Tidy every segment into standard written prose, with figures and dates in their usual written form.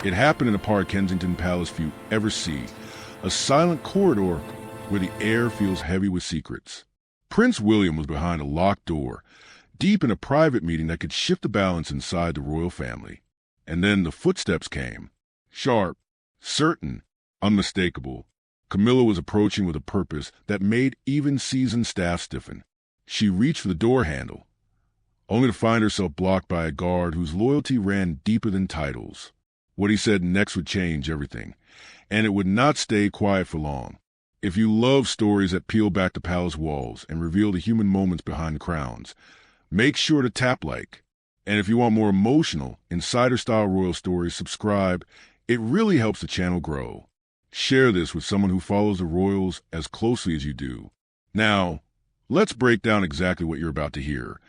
It happened in a part of Kensington Palace few ever see, a silent corridor where the air feels heavy with secrets. Prince William was behind a locked door, deep in a private meeting that could shift the balance inside the royal family. And then the footsteps came. Sharp, certain, unmistakable. Camilla was approaching with a purpose that made even seasoned staff stiffen. She reached for the door handle, only to find herself blocked by a guard whose loyalty ran deeper than titles. What he said next would change everything, and it would not stay quiet for long. If you love stories that peel back the palace walls and reveal the human moments behind the crowns, make sure to tap like. And if you want more emotional, insider-style royal stories, subscribe. It really helps the channel grow. Share this with someone who follows the royals as closely as you do. Now, let's break down exactly what you're about to hear.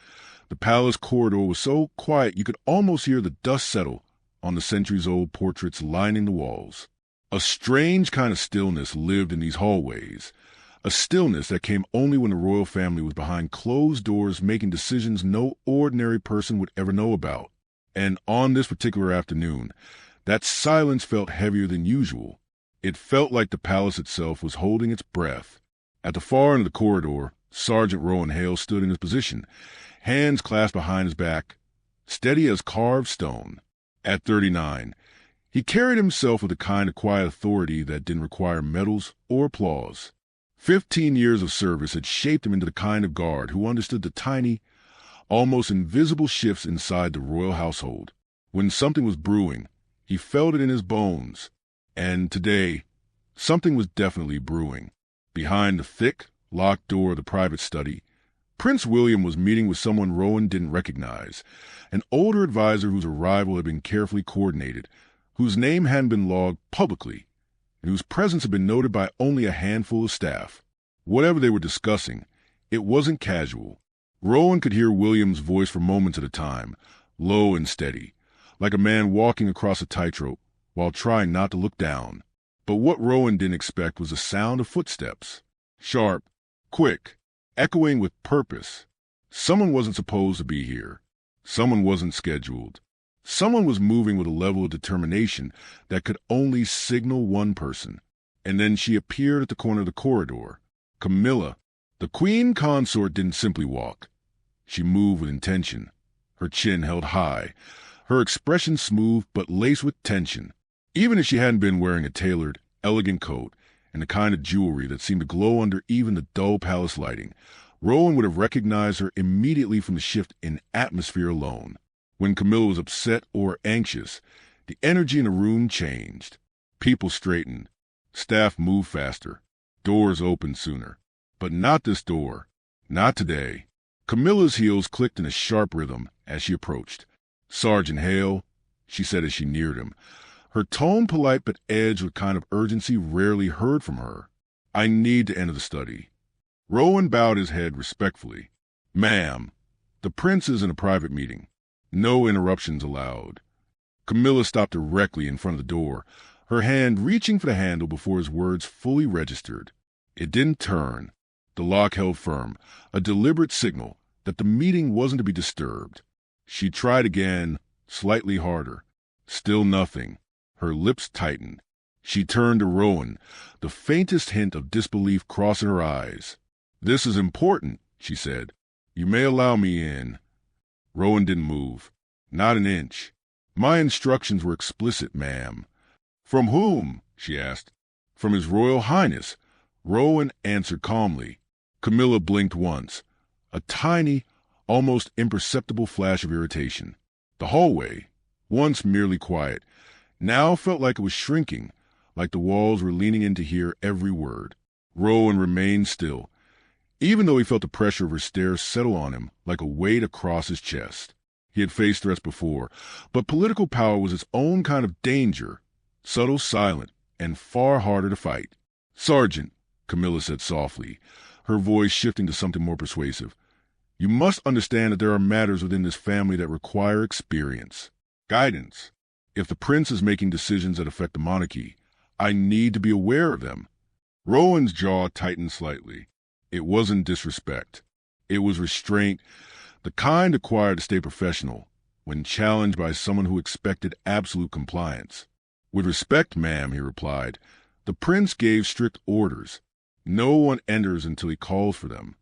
The palace corridor was so quiet you could almost hear the dust settle on the centuries-old portraits lining the walls. A strange kind of stillness lived in these hallways, a stillness that came only when the royal family was behind closed doors making decisions no ordinary person would ever know about. And on this particular afternoon, that silence felt heavier than usual. It felt like the palace itself was holding its breath. At the far end of the corridor, Sergeant Rowan Hale stood in his position, hands clasped behind his back, steady as carved stone. At 39, he carried himself with a kind of quiet authority that didn't require medals or applause. 15 years of service had shaped him into the kind of guard who understood the tiny, almost invisible shifts inside the royal household. When something was brewing, he felt it in his bones. And today, something was definitely brewing. Behind the thick, locked door of the private study, Prince William was meeting with someone Rowan didn't recognize, an older advisor whose arrival had been carefully coordinated, whose name hadn't been logged publicly, and whose presence had been noted by only a handful of staff. Whatever they were discussing, it wasn't casual. Rowan could hear William's voice for moments at a time, low and steady, like a man walking across a tightrope while trying not to look down. But what Rowan didn't expect was the sound of footsteps. Sharp, quick, echoing with purpose. Someone wasn't supposed to be here. Someone wasn't scheduled. Someone was moving with a level of determination that could only signal one person. And then she appeared at the corner of the corridor. Camilla, the queen consort, didn't simply walk. She moved with intention, her chin held high, her expression smooth but laced with tension. Even if she hadn't been wearing a tailored, elegant coat and the kind of jewelry that seemed to glow under even the dull palace lighting, Rowan would have recognized her immediately from the shift in atmosphere alone. When Camilla was upset or anxious, the energy in the room changed. People straightened. Staff moved faster. Doors opened sooner. But not this door. Not today. Camilla's heels clicked in a sharp rhythm as she approached. "Sergeant Hale," she said as she neared him, her tone polite but edged with kind of urgency rarely heard from her. "I need to enter the study." Rowan bowed his head respectfully. "Ma'am, the prince is in a private meeting. No interruptions allowed." Camilla stopped directly in front of the door, her hand reaching for the handle before his words fully registered. It didn't turn. The lock held firm, a deliberate signal that the meeting wasn't to be disturbed. She tried again, slightly harder. Still nothing. Her lips tightened. She turned to Rowan, the faintest hint of disbelief crossing her eyes. "This is important," she said. "You may allow me in." Rowan didn't move. Not an inch. "My instructions were explicit, ma'am." "From whom?" she asked. "From His Royal Highness," Rowan answered calmly. Camilla blinked once. A tiny, almost imperceptible flash of irritation. The hallway, once merely quiet, now felt like it was shrinking, like the walls were leaning in to hear every word. Rowan remained still, even though he felt the pressure of her stare settle on him like a weight across his chest. He had faced threats before, but political power was its own kind of danger, subtle, silent, and far harder to fight. "Sergeant," Camilla said softly, her voice shifting to something more persuasive, "you must understand that there are matters within this family that require experience, guidance. If the prince is making decisions that affect the monarchy, I need to be aware of them." Rowan's jaw tightened slightly. It wasn't disrespect. It was restraint, the kind acquired to stay professional when challenged by someone who expected absolute compliance. "With respect, ma'am," he replied. "The prince gave strict orders. No one enters until he calls for them."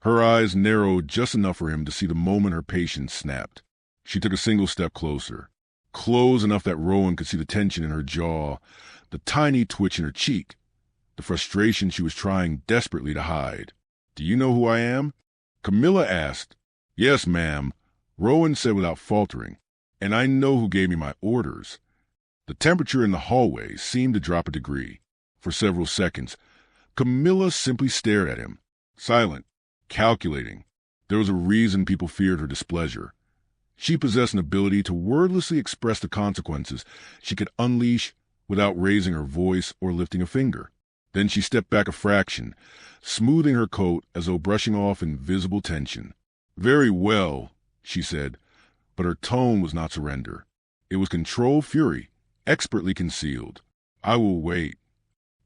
Her eyes narrowed just enough for him to see the moment her patience snapped. She took a single step closer, close enough that Rowan could see the tension in her jaw, the tiny twitch in her cheek, the frustration she was trying desperately to hide. "Do you know who I am?" Camilla asked. "Yes, ma'am," Rowan said without faltering. "And I know who gave me my orders." The temperature in the hallway seemed to drop a degree. For several seconds, Camilla simply stared at him, silent, calculating. There was a reason people feared her displeasure. She possessed an ability to wordlessly express the consequences she could unleash without raising her voice or lifting a finger. Then she stepped back a fraction, smoothing her coat as though brushing off invisible tension. "Very well," she said, but her tone was not surrender. It was controlled fury, expertly concealed. "I will wait."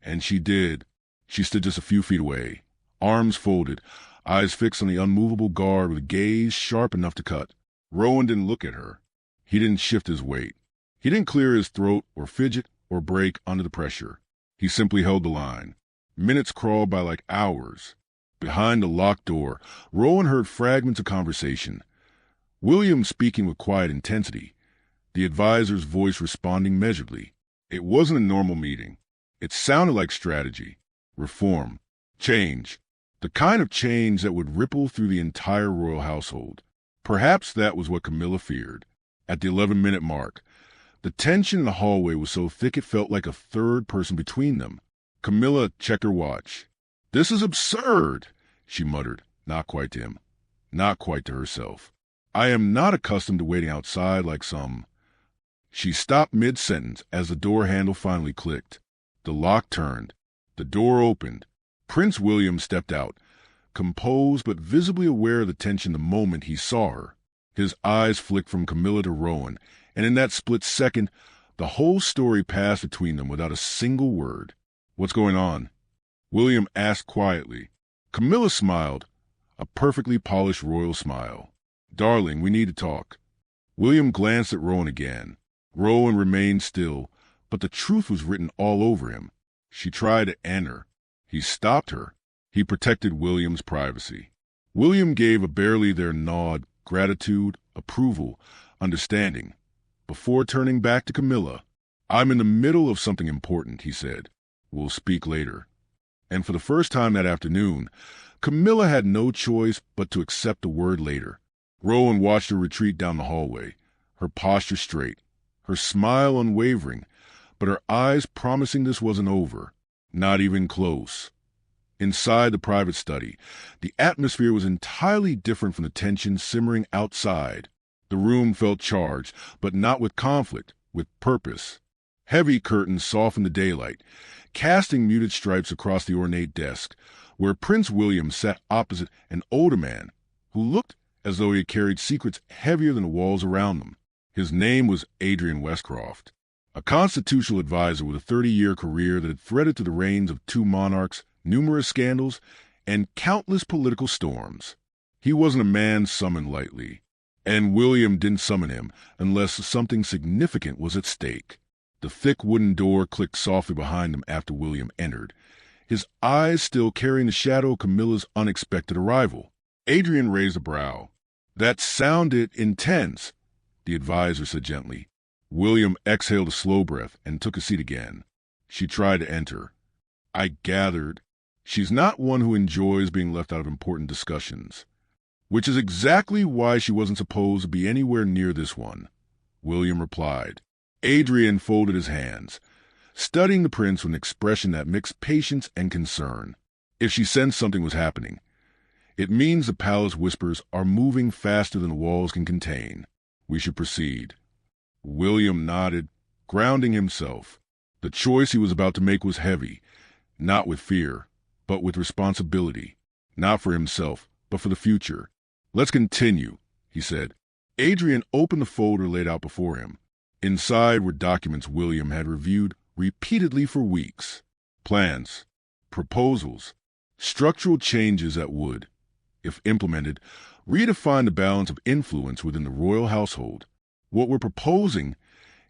And she did. She stood just a few feet away, arms folded, eyes fixed on the unmovable guard with a gaze sharp enough to cut. Rowan didn't look at her. He didn't shift his weight. He didn't clear his throat or fidget or break under the pressure. He simply held the line. Minutes crawled by like hours. Behind the locked door, Rowan heard fragments of conversation. William speaking with quiet intensity, the advisor's voice responding measuredly. It wasn't a normal meeting. It sounded like strategy, reform, change, the kind of change that would ripple through the entire royal household. Perhaps that was what Camilla feared. At the 11-minute mark, the tension in the hallway was so thick it felt like a third person between them. Camilla checked her watch. "This is absurd," she muttered, not quite to him, not quite to herself. "I am not accustomed to waiting outside like some—" She stopped mid-sentence as the door handle finally clicked. The lock turned. The door opened. Prince William stepped out, composed but visibly aware of the tension the moment he saw her. His eyes flicked from Camilla to Rowan, and in that split second, the whole story passed between them without a single word. "What's going on?" William asked quietly. Camilla smiled, a perfectly polished royal smile. "Darling, we need to talk." William glanced at Rowan again. Rowan remained still, but the truth was written all over him. She tried to enter. He stopped her. He protected William's privacy. William gave a barely there nod, gratitude, approval, understanding, before turning back to Camilla. "I'm in the middle of something important," he said. "We'll speak later." And for the first time that afternoon, Camilla had no choice but to accept the word later. Rowan watched her retreat down the hallway, her posture straight, her smile unwavering, but her eyes promising this wasn't over, not even close. Inside the private study, the atmosphere was entirely different from the tension simmering outside. The room felt charged, but not with conflict, with purpose. Heavy curtains softened the daylight, casting muted stripes across the ornate desk, where Prince William sat opposite an older man who looked as though he had carried secrets heavier than the walls around them. His name was Adrian Westcroft, a constitutional advisor with a 30-year career that had threaded to the reigns of 2 monarchs, numerous scandals, and countless political storms. He wasn't a man summoned lightly, and William didn't summon him unless something significant was at stake. The thick wooden door clicked softly behind him after William entered, his eyes still carrying the shadow of Camilla's unexpected arrival. Adrian raised a brow. "That sounded intense," the advisor said gently. William exhaled a slow breath and took a seat again. She tried to enter. "I gathered she's not one who enjoys being left out of important discussions, which is exactly why she wasn't supposed to be anywhere near this one," William replied. Adrian folded his hands, studying the prince with an expression that mixed patience and concern. If she sensed something was happening, it means the palace whispers are moving faster than the walls can contain. We should proceed. William nodded, grounding himself. The choice he was about to make was heavy, not with fear, but with responsibility, not for himself, but for the future. "Let's continue," he said. Adrian opened the folder laid out before him. Inside were documents William had reviewed repeatedly for weeks. Plans, proposals, structural changes that would, if implemented, redefine the balance of influence within the royal household. "What we're proposing,"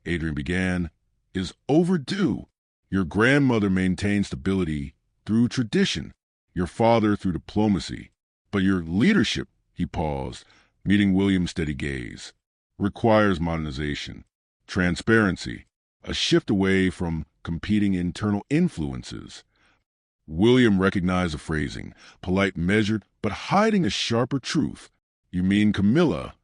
Adrian began, is overdue. Your grandmother maintained stability through tradition, your father through diplomacy. But your leadership, he paused, meeting William's steady gaze, requires modernization, transparency, a shift away from competing internal influences. William recognized the phrasing, polite, measured, but hiding a sharper truth. You mean Camilla?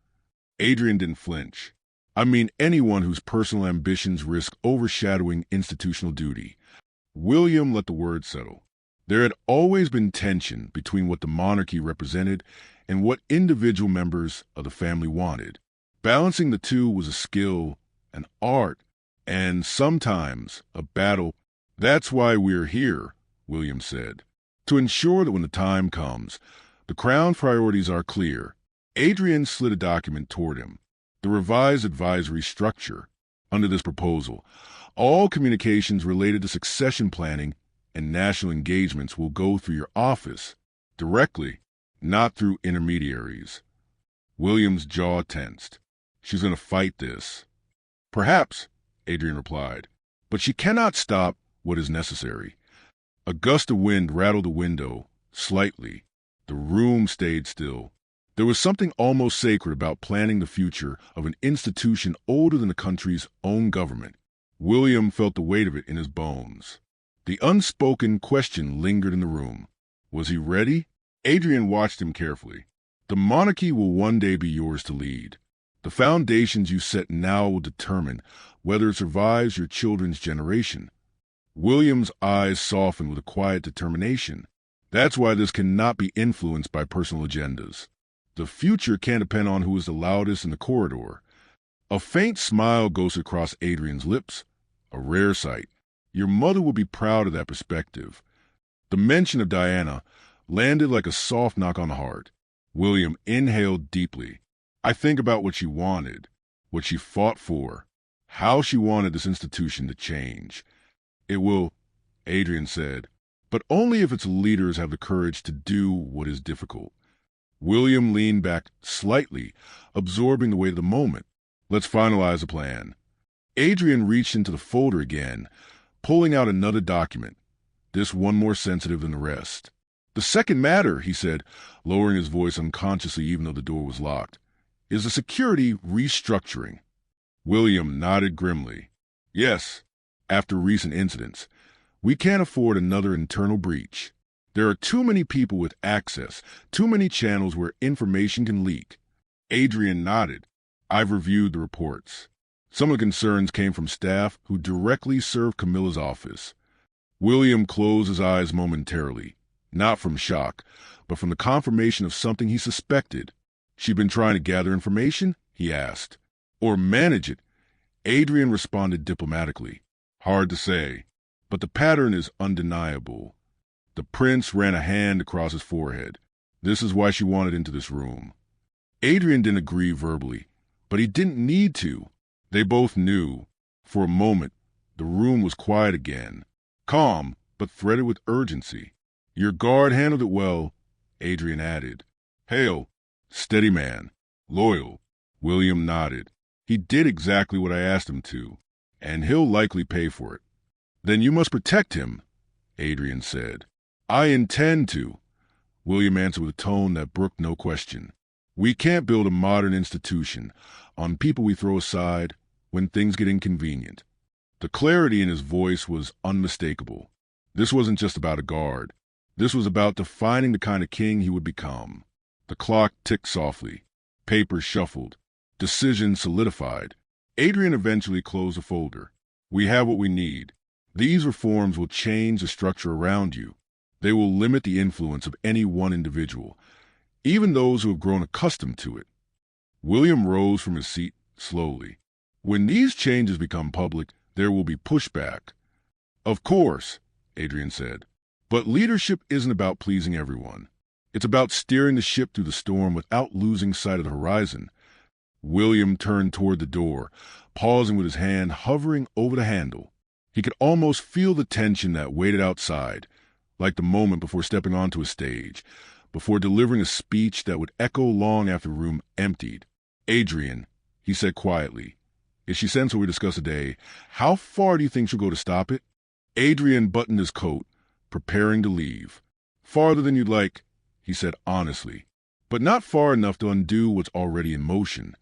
Adrian didn't flinch. I mean anyone whose personal ambitions risk overshadowing institutional duty. William let the words settle. There had always been tension between what the monarchy represented and what individual members of the family wanted. Balancing the two was a skill, an art, and sometimes a battle. That's why we're here, William said, to ensure that when the time comes, the Crown's priorities are clear. Adrian slid a document toward him. The revised advisory structure. Under this proposal, all communications related to succession planning and national engagements will go through your office, directly, not through intermediaries. William's jaw tensed. She's going to fight this. Perhaps, Adrian replied, but she cannot stop what is necessary. A gust of wind rattled the window, slightly. The room stayed still. There was something almost sacred about planning the future of an institution older than the country's own government. William felt the weight of it in his bones. The unspoken question lingered in the room. Was he ready? Adrian watched him carefully. The monarchy will one day be yours to lead. The foundations you set now will determine whether it survives your children's generation. William's eyes softened with a quiet determination. That's why this cannot be influenced by personal agendas. The future can't depend on who is the loudest in the corridor. A faint smile ghosted across Adrian's lips, a rare sight. Your mother will be proud of that perspective. The mention of Diana landed like a soft knock on the heart. William inhaled deeply. I think about what she wanted, what she fought for, how she wanted this institution to change. It will, Adrian said, but only if its leaders have the courage to do what is difficult. William leaned back slightly, absorbing the weight of the moment. Let's finalize the plan. Adrian reached into the folder again, pulling out another document, this one more sensitive than the rest. The second matter, he said, lowering his voice unconsciously even though the door was locked, is the security restructuring. William nodded grimly. Yes, after recent incidents, we can't afford another internal breach. There are too many people with access, too many channels where information can leak. Adrian nodded. I've reviewed the reports. Some of the concerns came from staff who directly served Camilla's office. William closed his eyes momentarily, not from shock, but from the confirmation of something he suspected. She'd been trying to gather information, he asked. Or manage it. Adrian responded diplomatically. Hard to say, but the pattern is undeniable. The prince ran a hand across his forehead. This is why she wanted into this room. Adrian didn't agree verbally, but he didn't need to. They both knew. For a moment, the room was quiet again, calm, but threaded with urgency. Your guard handled it well, Adrian added. Hale, steady man, loyal. William nodded. He did exactly what I asked him to, and he'll likely pay for it. Then you must protect him, Adrian said. I intend to, William answered with a tone that brooked no question. We can't build a modern institution on people we throw aside when things get inconvenient. The clarity in his voice was unmistakable. This wasn't just about a guard. This was about defining the kind of king he would become. The clock ticked softly. Papers shuffled. Decisions solidified. Adrian eventually closed the folder. We have what we need. These reforms will change the structure around you. They will limit the influence of any one individual, even those who have grown accustomed to it. William rose from his seat slowly. When these changes become public, there will be pushback. Of course, Adrian said, but leadership isn't about pleasing everyone. It's about steering the ship through the storm without losing sight of the horizon. William turned toward the door, pausing with his hand hovering over the handle. He could almost feel the tension that waited outside, like the moment before stepping onto a stage, before delivering a speech that would echo long after the room emptied. Adrian, he said quietly, If she sends what we discuss today, how far do you think she'll go to stop it? Adrian buttoned his coat, preparing to leave. Farther than you'd like, he said honestly, but not far enough to undo what's already in motion.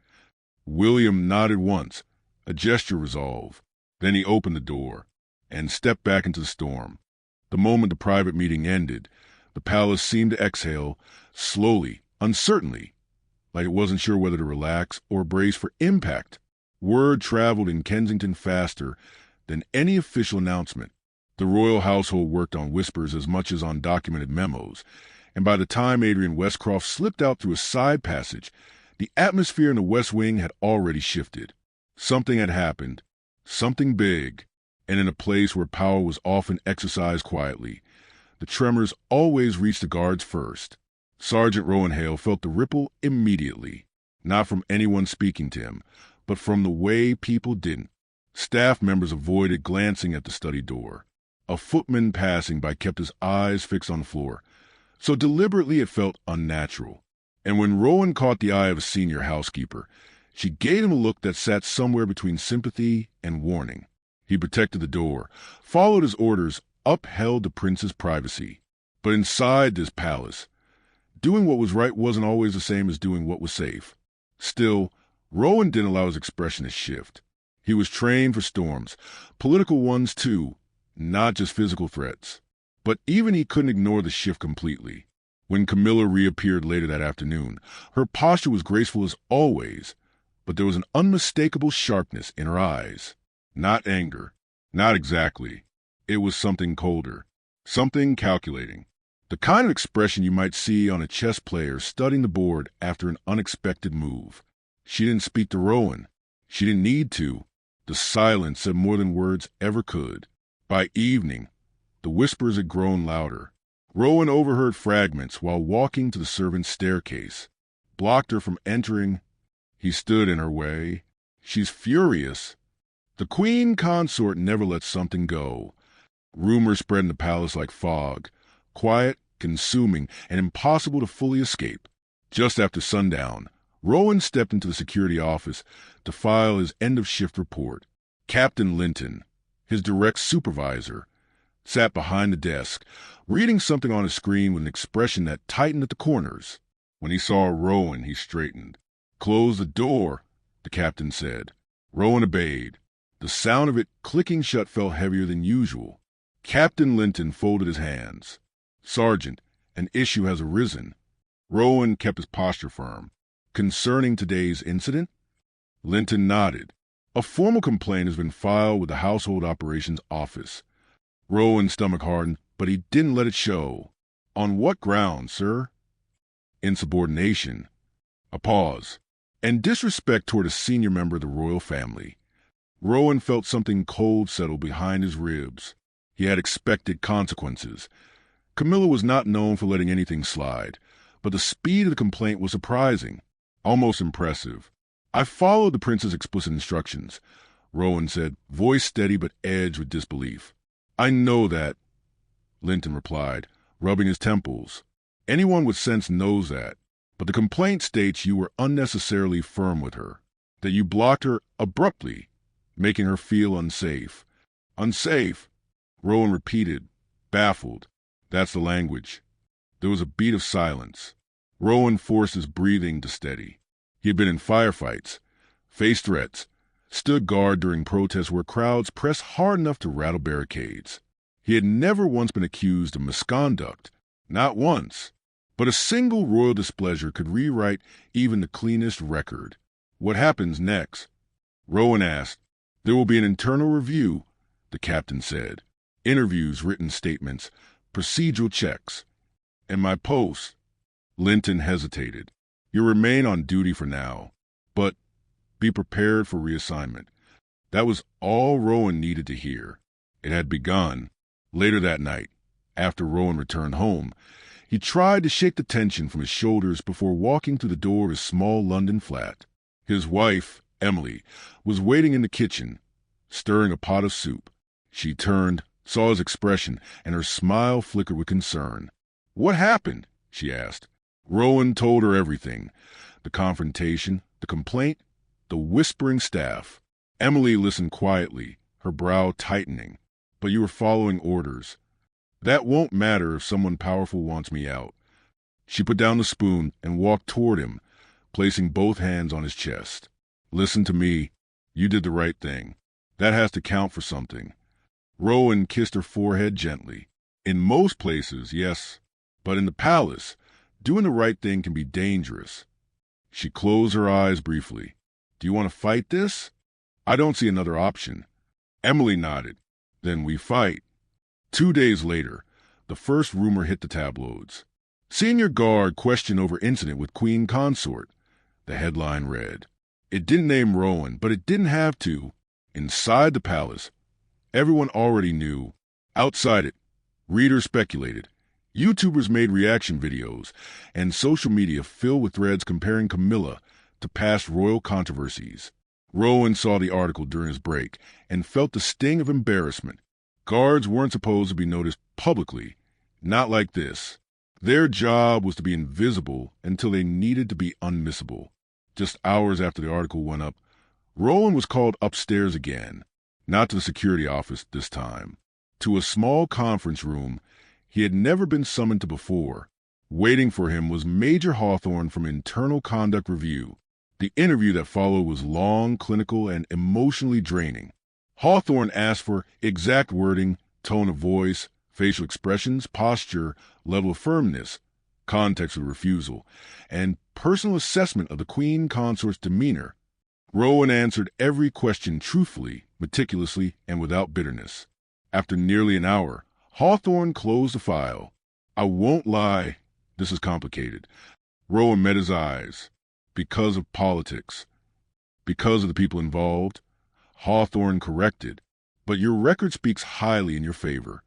William nodded once, a gesture of resolve. Then he opened the door and stepped back into the storm. The moment the private meeting ended, the palace seemed to exhale, slowly, uncertainly, like it wasn't sure whether to relax or brace for impact. Word traveled in Kensington faster than any official announcement. The royal household worked on whispers as much as on documented memos, and by the time Adrian Westcroft slipped out through a side passage, the atmosphere in the West Wing had already shifted. Something had happened, something big, and in a place where power was often exercised quietly. The tremors always reached the guards first. Sergeant Rowan Hale felt the ripple immediately, not from anyone speaking to him, but from the way people didn't. Staff members avoided glancing at the study door. A footman passing by kept his eyes fixed on the floor, so deliberately it felt unnatural. And when Rowan caught the eye of a senior housekeeper, she gave him a look that sat somewhere between sympathy and warning. He protected the door, followed his orders, upheld the prince's privacy. But inside this palace, doing what was right wasn't always the same as doing what was safe. Still, Rowan didn't allow his expression to shift. He was trained for storms, political ones too, not just physical threats. But even he couldn't ignore the shift completely. When Camilla reappeared later that afternoon, her posture was graceful as always, but there was an unmistakable sharpness in her eyes. Not anger. Not exactly. It was something colder. Something calculating. The kind of expression you might see on a chess player studying the board after an unexpected move. She didn't speak to Rowan. She didn't need to. The silence said more than words ever could. By evening, the whispers had grown louder. Rowan overheard fragments while walking to the servants' staircase. Blocked her from entering. He stood in her way. She's furious. The queen consort never lets something go. Rumors spread in the palace like fog. Quiet, consuming, and impossible to fully escape. Just after sundown, Rowan stepped into the security office to file his end-of-shift report. Captain Linton, his direct supervisor, sat behind the desk, reading something on his screen with an expression that tightened at the corners. When he saw Rowan, he straightened. "Close the door," the captain said. Rowan obeyed. The sound of it clicking shut felt heavier than usual. Captain Linton folded his hands. "Sergeant, an issue has arisen." Rowan kept his posture firm. "Concerning today's incident?" Linton nodded. "A formal complaint has been filed with the Household Operations Office." Rowan's stomach hardened, but he didn't let it show. "On what grounds, sir?" "Insubordination." A pause. "And disrespect toward a senior member of the royal family." Rowan felt something cold settle behind his ribs. He had expected consequences. Camilla was not known for letting anything slide, but the speed of the complaint was surprising, almost impressive. "I followed the prince's explicit instructions," Rowan said, voice steady but edged with disbelief. "I know that," Linton replied, rubbing his temples. "Anyone with sense knows that. But the complaint states you were unnecessarily firm with her, that you blocked her abruptly, making her feel unsafe." "Unsafe?" Rowan repeated, baffled. "That's the language." There was a beat of silence. Rowan forced his breathing to steady. He had been in firefights, faced threats, stood guard during protests where crowds pressed hard enough to rattle barricades. He had never once been accused of misconduct, not once. But a single royal displeasure could rewrite even the cleanest record. "What happens next?" Rowan asked. "There will be an internal review," the captain said. "Interviews, written statements, procedural checks." "And my post?" Linton hesitated. "You'll remain on duty for now, but be prepared for reassignment." That was all Rowan needed to hear. It had begun. Later that night, after Rowan returned home, he tried to shake the tension from his shoulders before walking through the door of his small London flat. His wife, Emily, was waiting in the kitchen, stirring a pot of soup. She turned, saw his expression, and her smile flickered with concern. "What happened?" she asked. Rowan told her everything. The confrontation, the complaint, the whispering staff. Emily listened quietly, her brow tightening. But you were following orders. That won't matter if someone powerful wants me out. She put down the spoon and walked toward him, placing both hands on his chest. Listen to me. You did the right thing. That has to count for something. Rowan kissed her forehead gently. In most places, yes, but in the palace, doing the right thing can be dangerous. She closed her eyes briefly. Do you want to fight this? I don't see another option. Emily nodded. Then we fight. 2 days later, the first rumor hit the tabloids. Senior guard questioned over incident with Queen Consort. The headline read. It didn't name Rowan, but it didn't have to. Inside the palace, everyone already knew. Outside it, readers speculated. YouTubers made reaction videos, and social media filled with threads comparing Camilla to past royal controversies. Rowan saw the article during his break and felt the sting of embarrassment. Guards weren't supposed to be noticed publicly, not like this. Their job was to be invisible until they needed to be unmissable. Just hours after the article went up, Rowan was called upstairs again, not to the security office this time, to a small conference room he had never been summoned to before. Waiting for him was Major Hawthorne from Internal Conduct Review. The interview that followed was long, clinical, and emotionally draining. Hawthorne asked for exact wording, tone of voice, facial expressions, posture, level of firmness, context of the refusal, and personal assessment of the Queen Consort's demeanor. Rowan answered every question truthfully, meticulously, and without bitterness. After nearly an hour, Hawthorne closed the file. I won't lie, this is complicated. Rowan met his eyes. Because of politics. Because of the people involved. Hawthorne corrected. But your record speaks highly in your favor.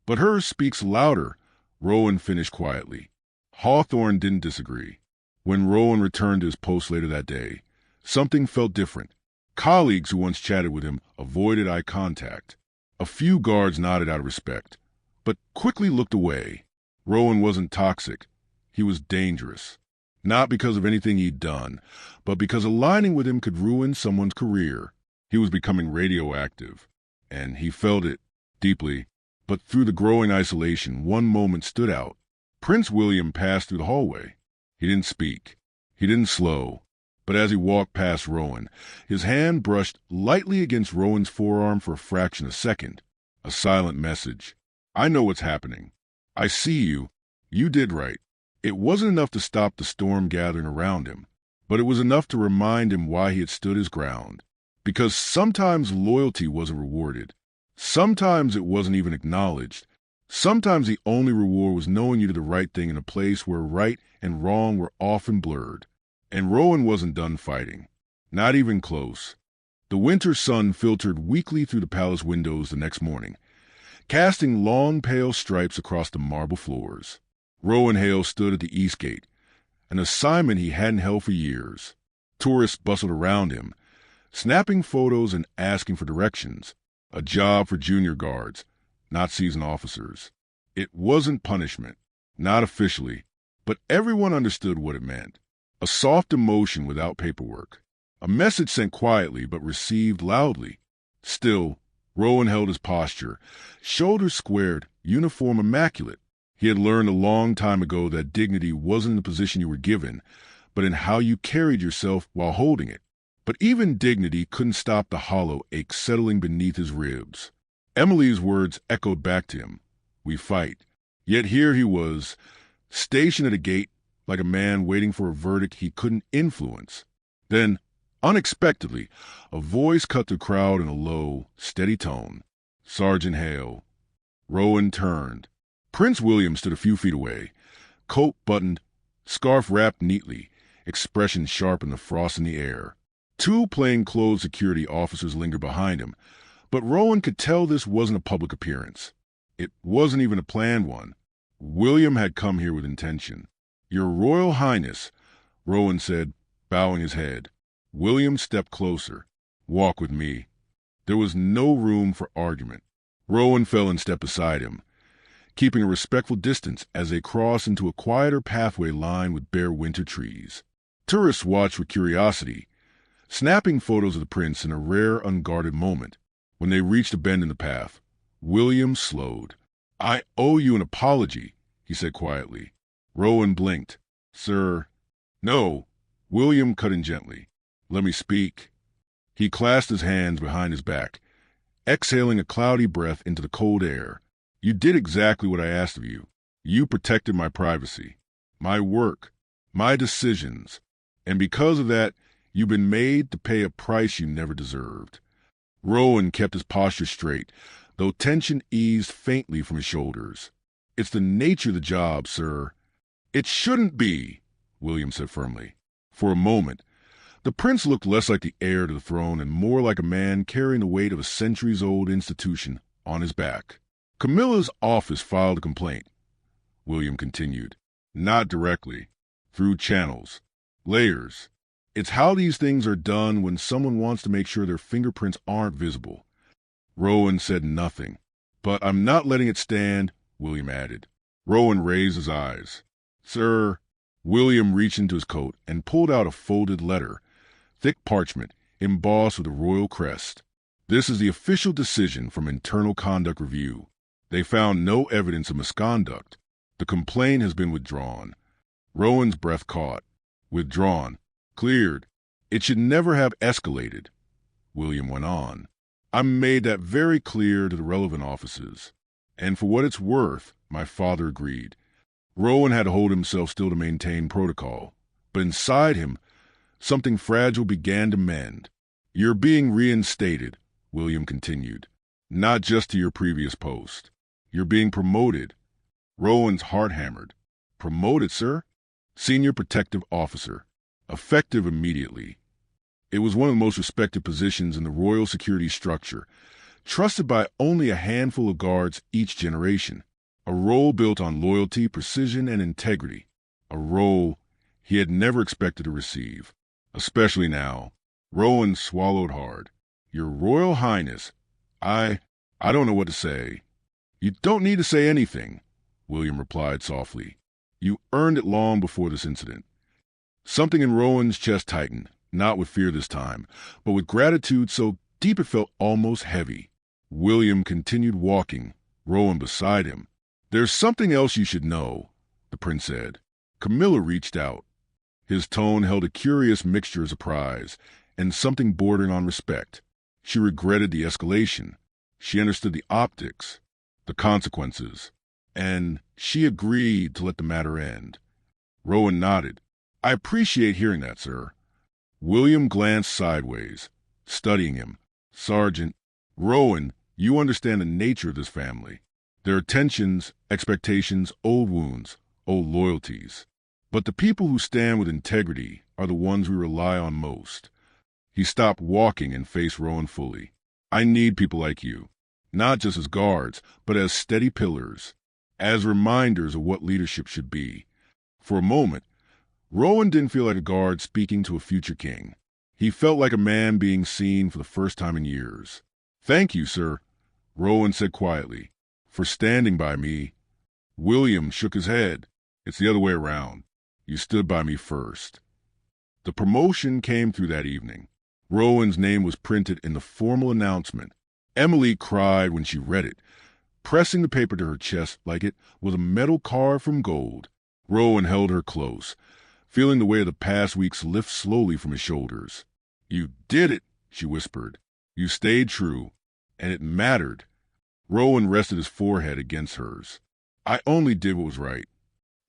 But hers speaks louder, Rowan finished quietly. Hawthorne didn't disagree. When Rowan returned to his post later that day, something felt different. Colleagues who once chatted with him avoided eye contact. A few guards nodded out of respect, but quickly looked away. Rowan wasn't toxic. He was dangerous. Not because of anything he'd done, but because aligning with him could ruin someone's career. He was becoming radioactive, and he felt it deeply. But through the growing isolation, one moment stood out. Prince William passed through the hallway. He didn't speak. He didn't slow. But as he walked past Rowan, his hand brushed lightly against Rowan's forearm for a fraction of a second. A silent message. I know what's happening. I see you. You did right. It wasn't enough to stop the storm gathering around him, but it was enough to remind him why he had stood his ground. Because sometimes loyalty wasn't rewarded. Sometimes it wasn't even acknowledged. Sometimes the only reward was knowing you did the right thing in a place where right and wrong were often blurred. And Rowan wasn't done fighting. Not even close. The winter sun filtered weakly through the palace windows the next morning, casting long pale stripes across the marble floors. Rowan Hale stood at the east gate, an assignment he hadn't held for years. Tourists bustled around him, snapping photos and asking for directions. A job for junior guards, not seasoned officers. It wasn't punishment, not officially, but everyone understood what it meant. A soft emotion without paperwork. A message sent quietly but received loudly. Still, Rowan held his posture, shoulders squared, uniform immaculate. He had learned a long time ago that dignity wasn't in the position you were given, but in how you carried yourself while holding it. But even dignity couldn't stop the hollow ache settling beneath his ribs. Emily's words echoed back to him. We fight. Yet here he was, stationed at a gate, like a man waiting for a verdict he couldn't influence. Then, unexpectedly, a voice cut the crowd in a low, steady tone. Sergeant Hale. Rowan turned. Prince William stood a few feet away, coat buttoned, scarf wrapped neatly, expression sharp in the frost in the air. 2 plainclothes security officers lingered behind him, but Rowan could tell this wasn't a public appearance. It wasn't even a planned one. William had come here with intention. Your Royal Highness, Rowan said, bowing his head. William stepped closer. Walk with me. There was no room for argument. Rowan fell in step beside him, keeping a respectful distance as they crossed into a quieter pathway lined with bare winter trees. Tourists watched with curiosity. snapping photos of the prince in a rare, unguarded moment. When they reached a bend in the path, William slowed. "I owe you an apology," he said quietly. Rowan blinked. "Sir." "No." William cut in gently. "Let me speak." He clasped his hands behind his back, exhaling a cloudy breath into the cold air. "You did exactly what I asked of you. You protected my privacy, my work, my decisions, and because of that, you've been made to pay a price you never deserved." Rowan kept his posture straight, though tension eased faintly from his shoulders. "It's the nature of the job, sir." "It shouldn't be," William said firmly. For a moment, the prince looked less like the heir to the throne and more like a man carrying the weight of a centuries-old institution on his back. "Camilla's office filed a complaint," William continued. "Not directly. Through channels. Layers. It's how these things are done when someone wants to make sure their fingerprints aren't visible." Rowan said nothing. "But I'm not letting it stand," William added. Rowan raised his eyes. "Sir." William reached into his coat and pulled out a folded letter, thick parchment, embossed with a royal crest. "This is the official decision from Internal Conduct Review. They found no evidence of misconduct. The complaint has been withdrawn." Rowan's breath caught. "Withdrawn. Cleared. It should never have escalated," William went on. "I made that very clear to the relevant offices. And for what it's worth," my father agreed. Rowan had to hold himself still to maintain protocol. But inside him, something fragile began to mend. "You're being reinstated," William continued. "Not just to your previous post. You're being promoted." Rowan's heart hammered. "Promoted, sir?" "Senior Protective Officer. Effective immediately." It was one of the most respected positions in the royal security structure, trusted by only a handful of guards each generation. A role built on loyalty, precision, and integrity. A role he had never expected to receive, especially now. Rowan swallowed hard. "Your Royal Highness, I don't know what to say." "You don't need to say anything," William replied softly. "You earned it long before this incident." Something in Rowan's chest tightened, not with fear this time, but with gratitude so deep it felt almost heavy. William continued walking, Rowan beside him. "There's something else you should know," the prince said. Camilla reached out. His tone held a curious mixture of surprise and something bordering on respect. She regretted the escalation. She understood the optics, the consequences, and she agreed to let the matter end. Rowan nodded. "I appreciate hearing that, sir." William glanced sideways, studying him. "Sergeant, Rowan, you understand the nature of this family. There are tensions, expectations, old wounds, old loyalties. But the people who stand with integrity are the ones we rely on most." He stopped walking and faced Rowan fully. "I need people like you, not just as guards, but as steady pillars, as reminders of what leadership should be." For a moment, Rowan didn't feel like a guard speaking to a future king. He felt like a man being seen for the first time in years. "Thank you, sir," Rowan said quietly, "for standing by me." William shook his head. "It's the other way around. You stood by me first." The promotion came through that evening. Rowan's name was printed in the formal announcement. Emily cried when she read it, pressing the paper to her chest like it was a metal car from gold. Rowan held her close, feeling the weight of the past weeks lift slowly from his shoulders. "You did it," she whispered. "You stayed true, and it mattered." Rowan rested his forehead against hers. "I only did what was right."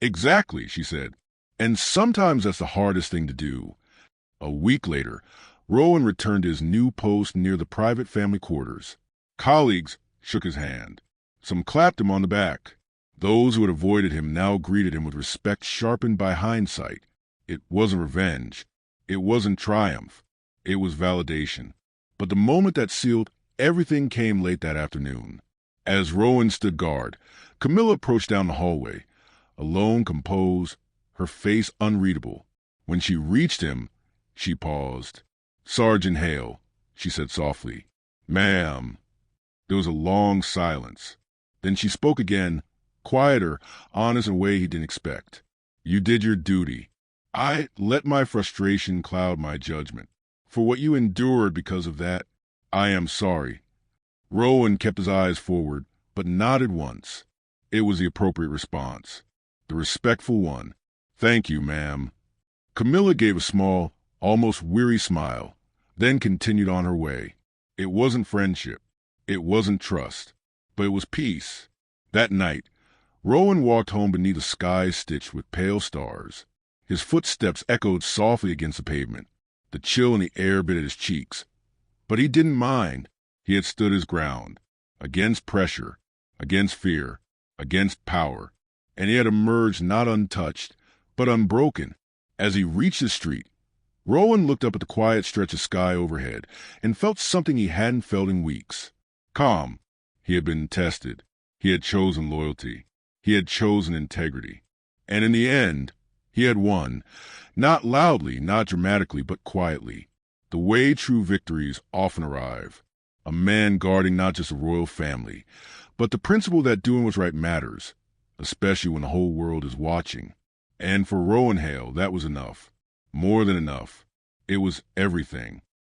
"Exactly," she said. "And sometimes that's the hardest thing to do." A week later, Rowan returned to his new post near the private family quarters. Colleagues shook his hand. Some clapped him on the back. Those who had avoided him now greeted him with respect sharpened by hindsight. It wasn't revenge. It wasn't triumph. It was validation. But the moment that sealed everything came late that afternoon. As Rowan stood guard, Camilla approached down the hallway, alone, composed, her face unreadable. When she reached him, she paused. "Sergeant Hale," she said softly. "Ma'am." There was a long silence. Then she spoke again, quieter, honest in a way he didn't expect. "You did your duty. I let my frustration cloud my judgment. For what you endured because of that, I am sorry. Rowan kept his eyes forward, but nodded once. It was the appropriate response. The respectful one. Thank you, ma'am. Camilla gave a small, almost weary smile, then continued on her way. It wasn't friendship. It wasn't trust. But it was peace. That night, Rowan walked home beneath a sky stitched with pale stars. His footsteps echoed softly against the pavement. The chill in the air bit at his cheeks. But he didn't mind. He had stood his ground. Against pressure, against fear, against power. And he had emerged not untouched, but unbroken. As he reached the street, Rowan looked up at the quiet stretch of sky overhead and felt something he hadn't felt in weeks. Calm. He had been tested. He had chosen loyalty. He had chosen integrity. And in the end, he had won. Not loudly, not dramatically, but quietly. The way true victories often arrive. A man guarding not just a royal family, but the principle that doing what's right matters, especially when the whole world is watching. And for Rowan Hale, that was enough. More than enough. It was everything.